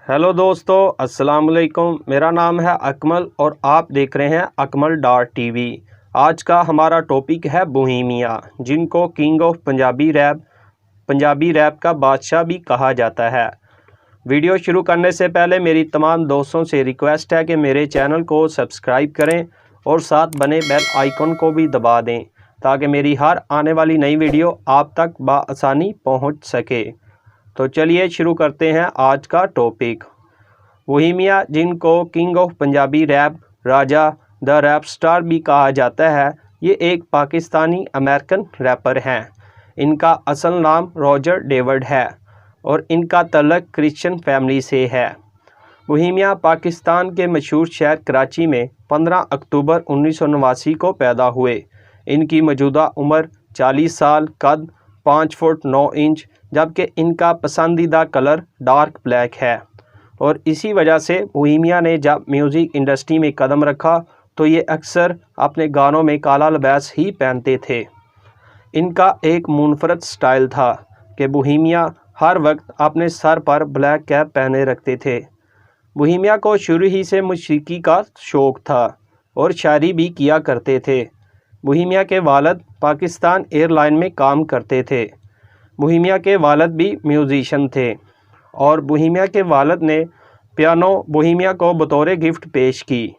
Hello दोस्तों, अस्सलाम वालेकुम। मेरा नाम है अकमल और आप देख रहे हैं अकमल डॉट टीवी। आज का हमारा टॉपिक है बोहेमिया, जिनको किंग ऑफ पंजाबी रैप का बादशाह भी कहा जाता है। वीडियो शुरू करने से पहले मेरी तमाम दोस्तों से रिक्वेस्ट है कि मेरे चैनल को सब्सक्राइब करें और साथ बने बेल आइकन को भी दबा दें ताकि मेरी हर आने वाली नई वीडियो आप तक बआसानी पहुंच सके। तो चलिए शुरू करते हैं आज का टॉपिक। बोहेमिया, जिनको king of Punjabi rap, Raja the rap star भी कहा जाता है, ये एक पाकिस्तानी अमेरिकन रैपर हैं। इनका असल नाम रॉजर डेविड है और इनका तल्लक क्रिश्चियन फैमिली से है। बोहेमिया पाकिस्तान के मशहूर शहर कराची में 15 अक्टूबर 1989 को पैदा हुए। इनकी मौजूदा उम्र 40 साल, कद 5 फुट 9 इंच, जबकि इनका पसंदीदा कलर डार्क ब्लैक है। और इसी वजह से बोहेमिया ने जब म्यूज़िक इंडस्ट्री में कदम रखा तो ये अक्सर अपने गानों में काला लिबास ही पहनते थे। इनका एक मुनफरद स्टाइल था कि बोहेमिया हर वक्त अपने सर पर ब्लैक कैप पहने रखते थे। बोहेमिया को शुरू ही से मौसीकी का शौक़ था और शायरी भी किया करते थे। बोहेमिया के वालिद पाकिस्तान एयरलाइन में काम करते थे। बोहेमिया के वालिद भी म्यूजिशियन थे और बोहेमिया के वालिद ने पियानो बोहेमिया को बतौर गिफ्ट पेश की,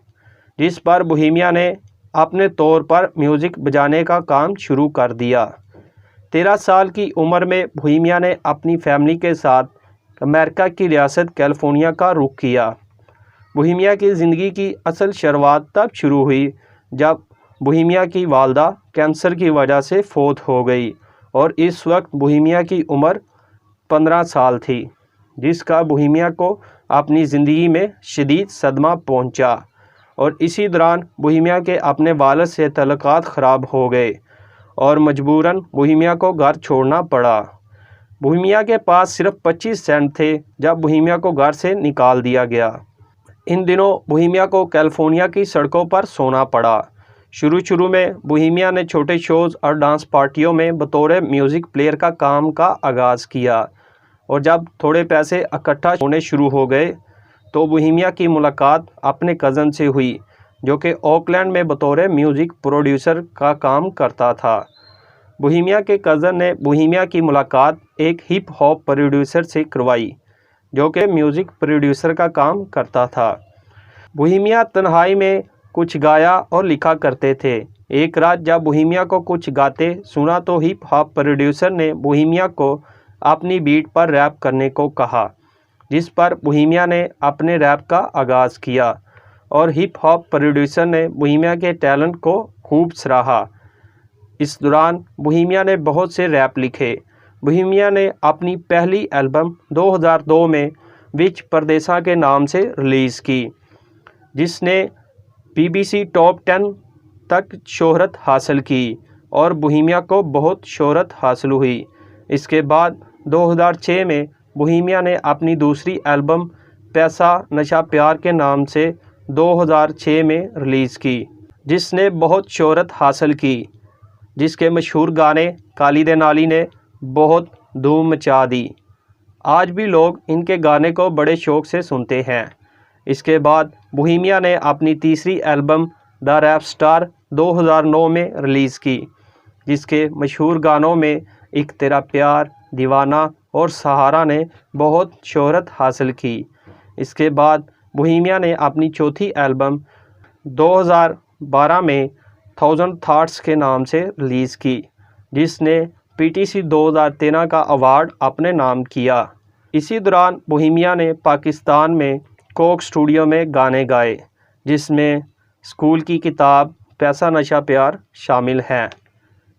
जिस पर बोहेमिया ने अपने तौर पर म्यूज़िक बजाने का काम शुरू कर दिया। 13 साल की उम्र में बोहेमिया ने अपनी फैमिली के साथ अमेरिका की रियासत कैलिफोर्निया का रुख किया। बोहेमिया की ज़िंदगी की असल शुरुआत तब शुरू हुई जब बोहेमिया की वालदा कैंसर की वजह से फौत हो गई और इस वक्त बोहेमिया की उम्र 15 साल थी, जिसका बोहेमिया को अपनी ज़िंदगी में शदीद सदमा पहुंचा। और इसी दौरान बोहेमिया के अपने वालिद से तल्लुकात ख़राब हो गए और मजबूरन बोहेमिया को घर छोड़ना पड़ा। बोहेमिया के पास सिर्फ 25 सेंट थे जब बोहेमिया को घर से निकाल दिया गया। इन दिनों बोहेमिया को कैलिफोर्निया की सड़कों पर सोना पड़ा। शुरू में बोहेमिया ने छोटे शोज़ और डांस पार्टियों में बतौर म्यूज़िक प्लेयर का काम का आगाज़ किया और जब थोड़े पैसे इकट्ठा होने शुरू हो गए तो बोहेमिया की मुलाकात अपने कज़न से हुई, जो कि ओकलैंड में बतौर म्यूज़िक प्रोड्यूसर का काम करता था। बोहेमिया के कज़न ने बोहेमिया की मुलाकात एक हिप हॉप प्रोड्यूसर से करवाई, जो कि म्यूज़िक प्रोड्यूसर का काम करता था। बोहेमिया तन्हाई में कुछ गाया और लिखा करते थे। एक रात जब बोहेमिया को कुछ गाते सुना तो हिप हॉप प्रोड्यूसर ने बोहेमिया को अपनी बीट पर रैप करने को कहा, जिस पर बोहेमिया ने अपने रैप का आगाज़ किया और हिप हॉप प्रोड्यूसर ने बोहेमिया के टैलेंट को खूब सराहा। इस दौरान बोहेमिया ने बहुत से रैप लिखे। बोहेमिया ने अपनी पहली एल्बम 2002 में विच परदेसा के नाम से रिलीज़ की, जिसने BBC टॉप 10 तक शोहरत हासिल की और बोहेमिया को बहुत शोहरत हासिल हुई। इसके बाद 2006 में बोहेमिया ने अपनी दूसरी एल्बम पैसा नशा प्यार के नाम से 2006 में रिलीज़ की, जिसने बहुत शोहरत हासिल की, जिसके मशहूर गाने काली दे नाली ने बहुत धूम मचा दी। आज भी लोग इनके गाने को बड़े शौक़ से सुनते हैं। इसके बाद बोहेमिया ने अपनी तीसरी एल्बम द रैप स्टार 2009 में रिलीज़ की, जिसके मशहूर गानों में एक तेरा प्यार, दीवाना और सहारा ने बहुत शोहरत हासिल की। इसके बाद बोहेमिया ने अपनी चौथी एल्बम 2012 में 1000 थॉट्स के नाम से रिलीज़ की, जिसने PTC 2013 का अवार्ड अपने नाम किया। इसी दौरान बोहेमिया ने पाकिस्तान में कोक स्टूडियो में गाने गाए, जिसमें स्कूल की किताब, पैसा नशा प्यार शामिल हैं।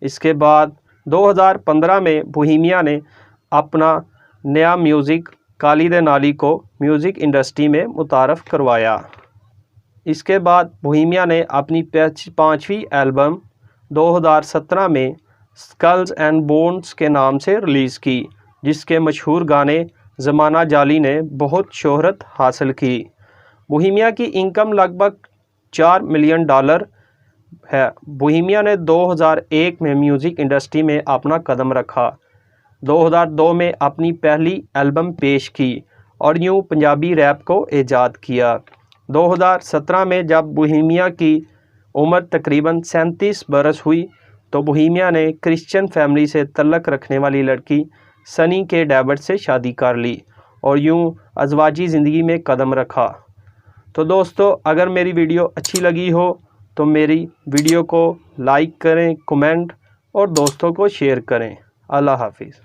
इसके बाद 2015 में बोहेमिया ने अपना नया म्यूज़िक काली दे नाली को म्यूज़िक इंडस्ट्री में मुतारफ़ करवाया। इसके बाद बोहेमिया ने अपनी 5वीं एल्बम 2017 में स्कल्स एंड बोन्स के नाम से रिलीज़ की, जिसके मशहूर गाने ज़माना जाली ने बहुत शोहरत हासिल की। बोहेमिया की इनकम लगभग $4 मिलियन है। बोहेमिया ने 2001 में म्यूज़िक इंडस्ट्री में अपना कदम रखा। 2002 में अपनी पहली एल्बम पेश की اور یوں پنجابی ریپ کو ایجاد کیا۔ 2017 میں جب بوہیمیا کی عمر تقریباً 37 برس ہوئی تو بوہیمیا نے کرسچن فیملی سے تعلق رکھنے والی لڑکی سنی کے ڈیوڈ سے شادی کر لی اور یوں ازواجی زندگی میں قدم رکھا۔ تو دوستو، اگر میری ویڈیو اچھی لگی ہو تو میری ویڈیو کو لائک کریں، کمنٹ اور دوستوں کو شیئر کریں۔ اللہ حافظ۔